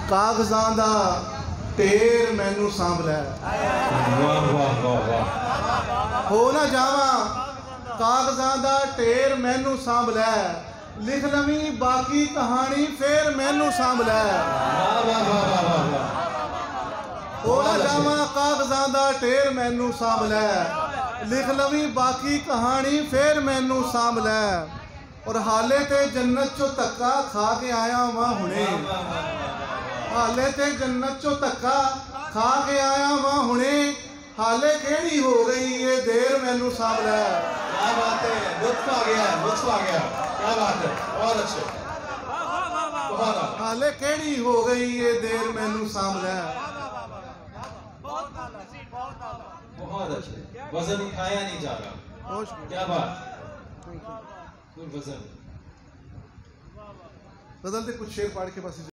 कागजां दा ढेर मैनू सांभ लै। वाह वाह वाह वाह। हो ना जावा कागजां दा ढेर मैनू सांभ लै, लिख लवी बाकी कहानी फिर मैनू सांभ लै। वाह वाह वाह वाह वाह। हो ना जावा कागजां दा ढेर मैनू सांभ लै, लिख लवी बाकी कहानी फिर मैनू सांभ लै। और हाले ते जन्नत चो धक्का खा के आया वां हुणे, हाले ते जन्नत चो धक्का खा के आया वां हुणे, हाले केड़ी हो गई ये देर मैनू सांभ लै। क्या बात है, लुत्फ आ गया, लुत्फ आ गया। क्या बात है, बहुत अच्छे, बहुत। हाले केड़ी हो गई ये देर मैनू सांभ लै। बहुत अच्छे, वजन उठाया नहीं जा रहा। क्या बात, वजन बदलते कुछ शेर पढ़ के बस।